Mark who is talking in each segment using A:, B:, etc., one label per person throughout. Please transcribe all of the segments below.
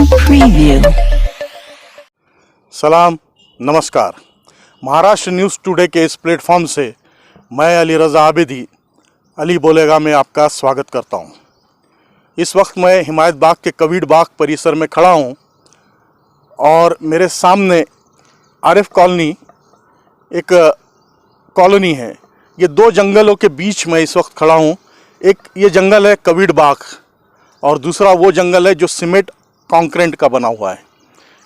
A: Preview.
B: सलाम, नमस्कार। Maharashtra news today के इस प्लेटफॉर्म से मैं अली रज़ा आबिदी अली बोलेगा में आपका स्वागत करता हूं। इस वक्त मैं हिमायत बाग के कबीर बाग परिसर में खड़ा हूं और मेरे सामने आरिफ कॉलोनी एक कॉलोनी है। ये दो जंगलों के बीच में इस वक्त खड़ा हूं। एक ये जंगल है कबीर बाग और दूसरा वो जंगल है जो सीमेंट कंक्रीट का बना हुआ है।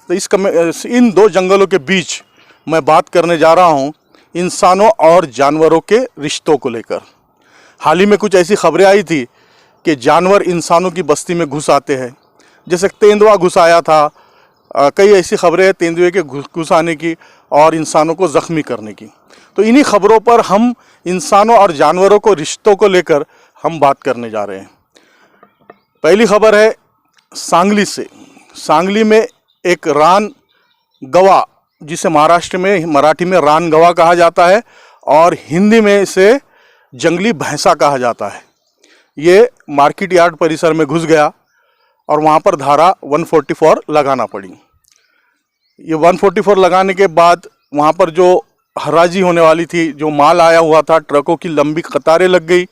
B: तो इन दो जंगलों के बीच मैं बात करने जा रहा हूं इंसानों और जानवरों के रिश्तों को लेकर। हाल ही में कुछ ऐसी खबरें आई थी कि जानवर इंसानों की बस्ती में घुस आते हैं, जैसे तेंदुआ घुस आया था। कई ऐसी खबरें हैं तेंदुए के घुस आने की और इंसानों को ज़ख्मी करने की। तो इन्हीं खबरों पर हम इंसानों और जानवरों को रिश्तों को लेकर हम बात करने जा रहे हैं। पहली खबर है सांगली से। सांगली में एक रान गवा, जिसे महाराष्ट्र में मराठी में रान गवा कहा जाता है और हिंदी में इसे जंगली भैंसा कहा जाता है, ये मार्केट यार्ड परिसर में घुस गया और वहाँ पर धारा 144 लगाना पड़ी। ये 144 लगाने के बाद वहाँ पर जो हराजी होने वाली थी, जो माल आया हुआ था, ट्रकों की लंबी कतारें लग गई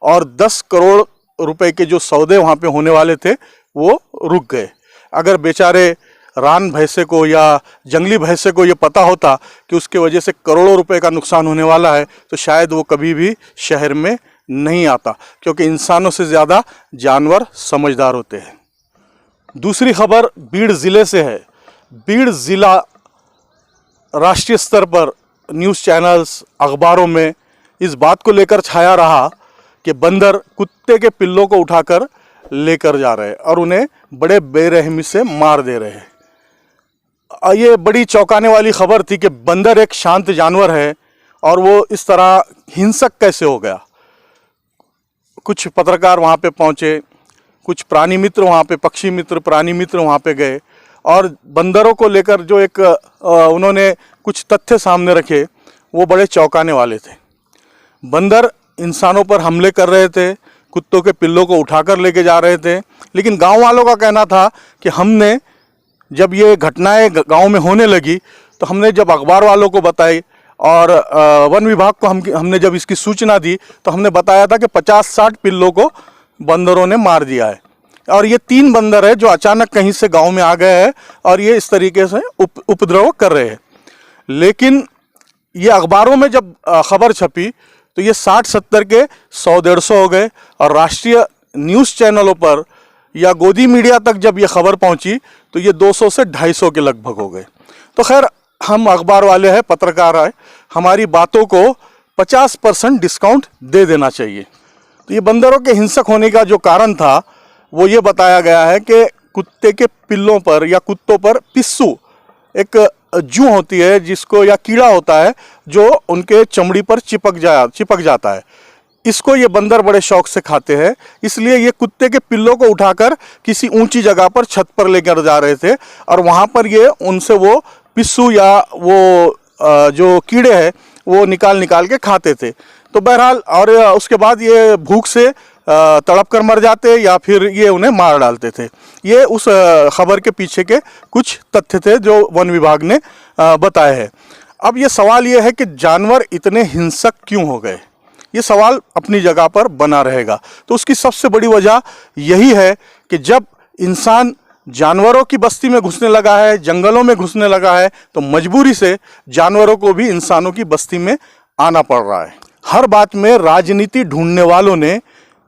B: और 10 करोड़ रुपए के जो सौदे वहाँ पे होने वाले थे वो रुक गए। अगर बेचारे रान भैंसे को या जंगली भैंसे को ये पता होता कि उसके वजह से करोड़ों रुपए का नुकसान होने वाला है तो शायद वो कभी भी शहर में नहीं आता, क्योंकि इंसानों से ज़्यादा जानवर समझदार होते हैं। दूसरी खबर बीड़ ज़िले से है। बीड़ ज़िला राष्ट्रीय स्तर पर न्यूज़ चैनल्स, अखबारों में इस बात को लेकर छाया रहा कि बंदर कुत्ते के पिल्लों को उठाकर लेकर जा रहे हैं और उन्हें बड़े बेरहमी से मार दे रहे हैं। ये बड़ी चौंकाने वाली खबर थी कि बंदर एक शांत जानवर है और वो इस तरह हिंसक कैसे हो गया। कुछ पत्रकार वहाँ पे पहुँचे, कुछ प्राणी मित्र वहाँ पे, पक्षी मित्र, प्राणी मित्र वहाँ पे गए और बंदरों को लेकर जो एक उन्होंने कुछ तथ्य सामने रखे वो बड़े चौंकाने वाले थे। बंदर इंसानों पर हमले कर रहे थे, कुत्तों के पिल्लों को उठाकर लेके जा रहे थे, लेकिन गांव वालों का कहना था कि हमने जब ये घटनाएं गांव में होने लगी तो हमने जब अखबार वालों को बताई और वन विभाग को हमने जब इसकी सूचना दी तो हमने बताया था कि 50-60 पिल्लों को बंदरों ने मार दिया है और ये 3 बंदर है जो अचानक कहीं से गांव में आ गए हैं और ये इस तरीके से उपद्रव कर रहे हैं। लेकिन ये अखबारों में जब खबर छपी तो ये 60-70 के 100-150 हो गए और राष्ट्रीय न्यूज़ चैनलों पर या गोदी मीडिया तक जब ये खबर पहुंची तो ये 200 से 250 के लगभग हो गए। तो खैर, हम अखबार वाले हैं, पत्रकार हैं, हमारी बातों को 50% डिस्काउंट दे देना चाहिए। तो ये बंदरों के हिंसक होने का जो कारण था वो ये बताया गया है कि कुत्ते के पिल्लों पर या कुत्तों पर पिस्सू, एक जू होती है जिसको, या कीड़ा होता है जो उनके चमड़ी पर चिपक जाता है, इसको ये बंदर बड़े शौक से खाते हैं। इसलिए ये कुत्ते के पिल्लों को उठाकर किसी ऊंची जगह पर छत पर लेकर जा रहे थे और वहाँ पर ये उनसे वो पिस्सू या वो जो कीड़े हैं वो निकाल के खाते थे। तो बहरहाल, और उसके बाद ये भूख से तड़प कर मर जाते या फिर ये उन्हें मार डालते थे। ये उस खबर के पीछे के कुछ तथ्य थे जो वन विभाग ने बताए हैं। अब ये सवाल ये है कि जानवर इतने हिंसक क्यों हो गए, ये सवाल अपनी जगह पर बना रहेगा। तो उसकी सबसे बड़ी वजह यही है कि जब इंसान जानवरों की बस्ती में घुसने लगा है, जंगलों में घुसने लगा है, तो मजबूरी से जानवरों को भी इंसानों की बस्ती में आना पड़ रहा है। हर बात में राजनीति ढूंढने वालों ने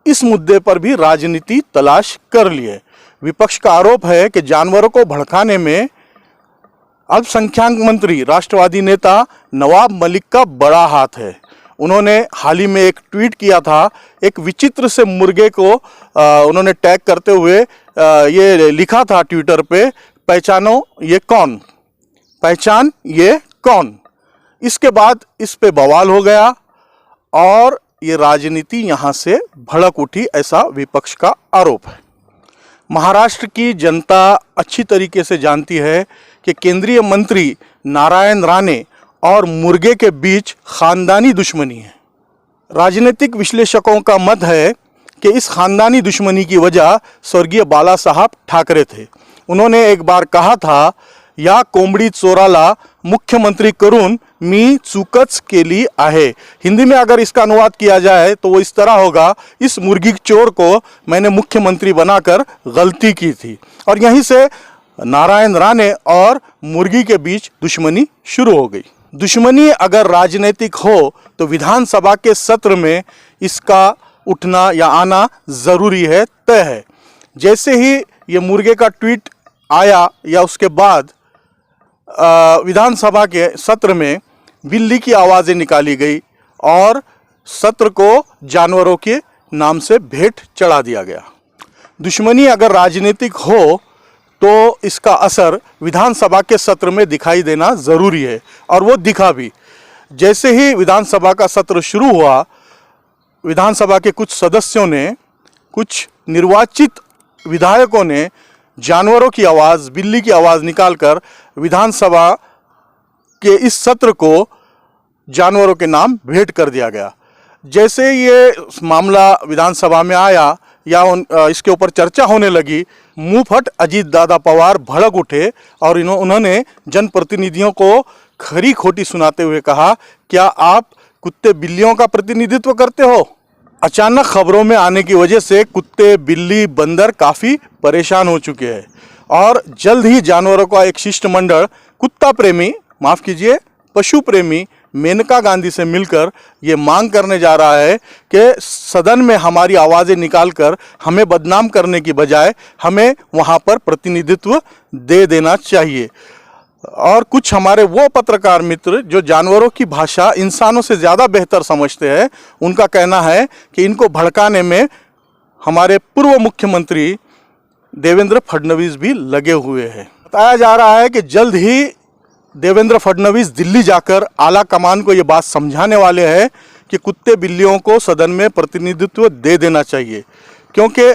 B: इस मुद्दे पर भी राजनीति तलाश कर ली है। विपक्ष का आरोप है कि जानवरों को भड़काने में अल्पसंख्यक मंत्री, राष्ट्रवादी नेता नवाब मलिक का बड़ा हाथ है। उन्होंने हाल ही में एक ट्वीट किया था, एक विचित्र से मुर्गे को उन्होंने टैग करते हुए ये लिखा था ट्विटर पे, पहचानो ये कौन, पहचान ये कौन। इसके बाद इस पे बवाल हो गया और ये राजनीति यहाँ से भड़क उठी, ऐसा विपक्ष का आरोप है। महाराष्ट्र की जनता अच्छी तरीके से जानती है कि केंद्रीय मंत्री नारायण राणे और मुर्गे के बीच खानदानी दुश्मनी है। राजनीतिक विश्लेषकों का मत है कि इस खानदानी दुश्मनी की वजह स्वर्गीय बाला साहब ठाकरे थे। उन्होंने एक बार कहा था, या कोंबडी चोराला मुख्यमंत्री करून मी चूकच केली आहे। हिंदी में अगर इसका अनुवाद किया जाए तो वो इस तरह होगा, इस मुर्गी चोर को मैंने मुख्यमंत्री बनाकर गलती की थी। और यहीं से नारायण राणे और मुर्गी के बीच दुश्मनी शुरू हो गई। दुश्मनी अगर राजनीतिक हो तो विधानसभा के सत्र में इसका उठना या आना ज़रूरी है, तय है। जैसे ही ये मुर्गे का ट्वीट आया या उसके बाद विधानसभा के सत्र में बिल्ली की आवाज़ें निकाली गई और सत्र को जानवरों के नाम से भेंट चढ़ा दिया गया। दुश्मनी अगर राजनीतिक हो तो इसका असर विधानसभा के सत्र में दिखाई देना ज़रूरी है, और वो दिखा भी। जैसे ही विधानसभा का सत्र शुरू हुआ, विधानसभा के कुछ सदस्यों ने, कुछ निर्वाचित विधायकों ने जानवरों की आवाज़, बिल्ली की आवाज़ निकालकर विधानसभा के इस सत्र को जानवरों के नाम भेंट कर दिया गया। जैसे ये मामला विधानसभा में आया या इसके ऊपर चर्चा होने लगी, मुंह फट अजीत दादा पवार भड़क उठे और उन्होंने जनप्रतिनिधियों को खरी खोटी सुनाते हुए कहा, क्या आप कुत्ते बिल्लियों का प्रतिनिधित्व करते हो? अचानक खबरों में आने की वजह से कुत्ते, बिल्ली, बंदर काफ़ी परेशान हो चुके हैं और जल्द ही जानवरों का एक शिष्टमंडल कुत्ता प्रेमी, माफ़ कीजिए पशु प्रेमी मेनका गांधी से मिलकर ये मांग करने जा रहा है कि सदन में हमारी आवाज़ें निकालकर हमें बदनाम करने की बजाय हमें वहाँ पर प्रतिनिधित्व दे देना चाहिए। और कुछ हमारे वो पत्रकार मित्र जो जानवरों की भाषा इंसानों से ज़्यादा बेहतर समझते हैं, उनका कहना है कि इनको भड़काने में हमारे पूर्व मुख्यमंत्री देवेंद्र फडणवीस भी लगे हुए हैं। बताया जा रहा है कि जल्द ही देवेंद्र फडणवीस दिल्ली जाकर आला कमान को ये बात समझाने वाले हैं कि कुत्ते बिल्लियों को सदन में प्रतिनिधित्व दे देना चाहिए, क्योंकि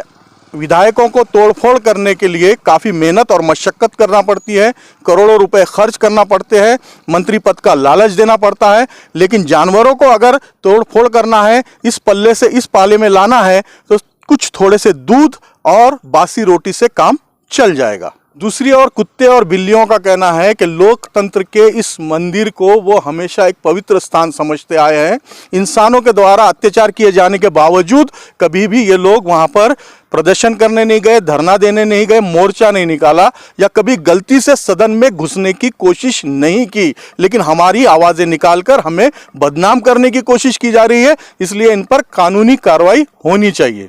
B: विधायकों को तोड़फोड़ करने के लिए काफ़ी मेहनत और मशक्क़त करना पड़ती है, करोड़ों रुपए खर्च करना पड़ते हैं, मंत्री पद का लालच देना पड़ता है। लेकिन जानवरों को अगर तोड़फोड़ करना है, इस पल्ले से इस पाले में लाना है, तो कुछ थोड़े से दूध और बासी रोटी से काम चल जाएगा। दूसरी ओर कुत्ते और बिल्लियों का कहना है कि लोकतंत्र के इस मंदिर को वो हमेशा एक पवित्र स्थान समझते आए हैं। इंसानों के द्वारा अत्याचार किए जाने के बावजूद कभी भी ये लोग वहाँ पर प्रदर्शन करने नहीं गए, धरना देने नहीं गए, मोर्चा नहीं निकाला या कभी गलती से सदन में घुसने की कोशिश नहीं की। लेकिन हमारी आवाज़ें निकालकर हमें बदनाम करने की कोशिश की जा रही है, इसलिए इन पर कानूनी कार्रवाई होनी चाहिए।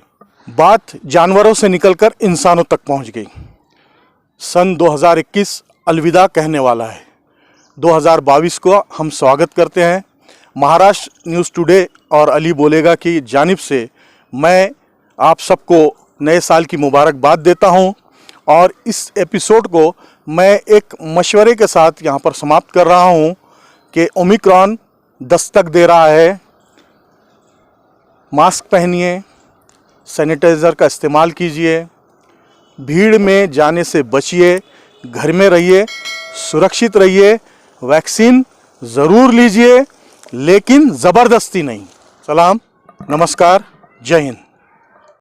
B: बात जानवरों से निकलकर इंसानों तक पहुँच गई। सन 2021 अलविदा कहने वाला है। 2022 को हम स्वागत करते हैं। महाराष्ट्र न्यूज़ टुडे और अली बोलेगा की जानिब से मैं आप सबको नए साल की मुबारकबाद देता हूं और इस एपिसोड को मैं एक मशवरे के साथ यहां पर समाप्त कर रहा हूं कि ओमिक्रॉन दस्तक दे रहा है। मास्क पहनिए, सैनिटाइज़र का इस्तेमाल कीजिए, भीड़ में जाने से बचिए, घर में रहिए, सुरक्षित रहिए, वैक्सीन ज़रूर लीजिए लेकिन ज़बरदस्ती नहीं। सलाम, नमस्कार, जय हिंद।